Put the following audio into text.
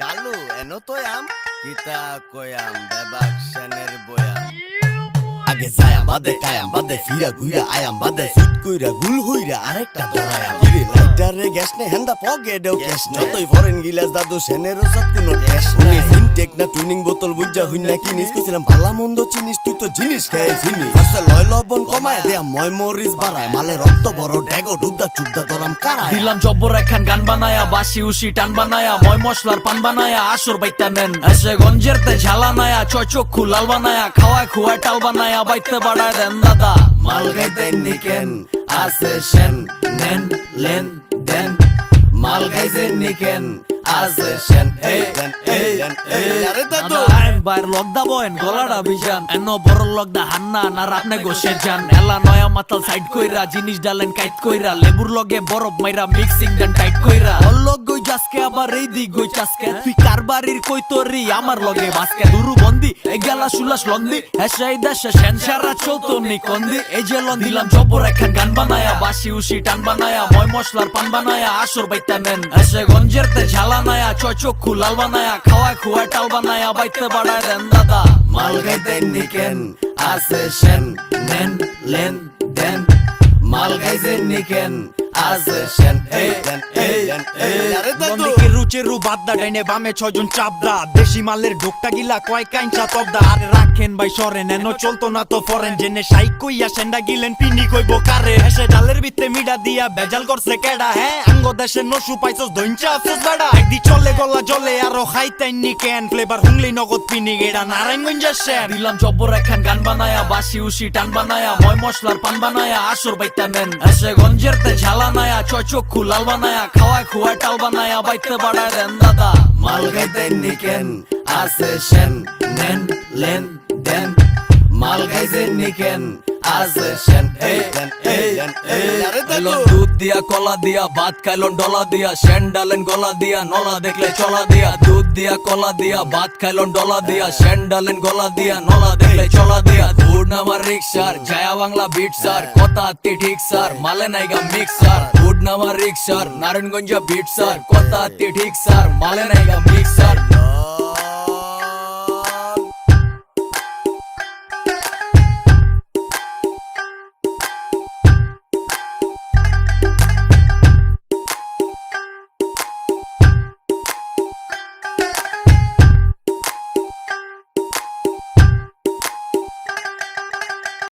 কালু এনো তোয়াম কিতা কয়াম বেবাক সেনের বয়াম আগে যায়াম বাদে কায়াম বাদে ফিরা ঘুইরা আয়াম বাদে ফিট কইরা গুল হইরা আরেকটা ধরায়াম গিরে লাইটারে গ্যাস নে হেন্দা পকেটেও ক্যাশ নে যতই ফরেন গিলাস দাদু সেনেরও সব কোনো ক্যাশ নে ইনটেক না টুনিং বোতল বুঝা হইনা কিনিস কইছিলাম ভালা মন্দ চিনিস তুই তো জিনিস খাই চিনি আসলে লয় লবণ কমায় দেয়া ময় মরিস বাড়ায় মালে রক্ত বড় ডেগো ডুবদা চুবদা দরাম কারায় দিলাম জব্বর একখান গান বানায়া বাসি উসি টান বানায়া ময় মশলার পান বানায়া আসর বাইতা নেন এসে গঞ্জের তে ঝালা নায়া চোখু লাল বানায়া খাওয়ায় খুয়ায় টাল বানায়া বাইতে বাড়ায় দেন দাদা মাল গাইতে নিকেন আসে সেন নেন লেন দেন মাল গাইতে নিকেন আসে সেন এই দেন এই দেন এই আরে দাদু বাইর লগদা বয়েন গলাটা বিজান এনো বড় লগদা হান্না না রাপনে গোসে যান এলা নয়া মাতাল সাইড কইরা জিনিস ডালেন কাইট কইরা লেবুর লগে বরফ মাইরা মিক্সিং দেন টাইট কইরা অলগ গই জাসকে আবার এই দি গই চাসকে তুই কারবারির কই তোরি আমার লগে বাসকে দুরু বন্দি এই গেলা সুলাস লন্দি হেসাই দেশে সেনসারা চৌতনি কন্দি এই যে লন দিলাম জবর একখান গান বানায়া বাসি উসি টান বানায়া ময় মশলার পান বানায়া আসর বাইতা নেন এসে গঞ্জের তে ঝালা নায়া চোখু লাল বানায়া খাওয়ায় খুয়ায় টাল বানায়া বাইতে বাড়ায় দেন দাদা মাল গাইতে নিকেন আসে সেন নেন লেন দেন মাল গাইতে নিকেন আসে সেন এই দেন এই দেন এই আরে দাদু বন্দিকে রুচেরু বাদদা ডাইনে বামে ছয়জন চাপদা দেশি মালের ঢোকটা গিলা কয় কাইঞ্চা তবদা আরে রাখেন ভাই সরেন এনো চলতো না তো ফরেন জেনে সাইক কইয়া সেন্ডা গিলেন পিনি কইবো কারে এসে ডালের ভিতরে মিডা দিয়া বেজাল করছে কেডা হ্যাঁ আঙ্গ দেশে নসু পাইছস দইঞ্চা আফসোস বেড়া একদি চলে গলা জলে আরো খাইতাইন নি কেন ফ্লেভার হুংলি নগদ পিনি গেডা নারায়ণগঞ্জের শেন দিলাম জব্বর একখান গান বানায়া বাসি উসি টান বানায়া ময় মশলার পান বানায়া আসর বাইতা নেন এসে গঞ্জের তে ঝালা নায়া চোখু লাল বানায়া খাওয়ায় খুয়ায় টাল বানায়া বাইতে বাড়ায় দেন দাদা মাল গাইতে নিকেন আসে সেন নেন লেন দেন মাল গাইতে নিকেন আসে সেন এই দেন এই দেন এই আরে দাদু দুধ দিয়া কলা দিয়া ভাত খাইলন ডলা দিয়া সেন ডালেন গলা দিয়া নলা দেখলে চলা দিয়া দুধ দিয়া কলা দিয়া ভাত খাইলন ডলা দিয়া সেন ডালেন গলা দিয়া নলা দেখলে চলা দিয়া ধুর নামার রিক্সার জায়া বাংলা বিট স্যার কথা আত্মি ঠিক স্যার মালে নাইগা মিক্সার ধুর নামার রিক্সার নারায়ণগঞ্জ বিট স্যার কথা আত্মি ঠিক স্যার মালে নাইগা মিক্সার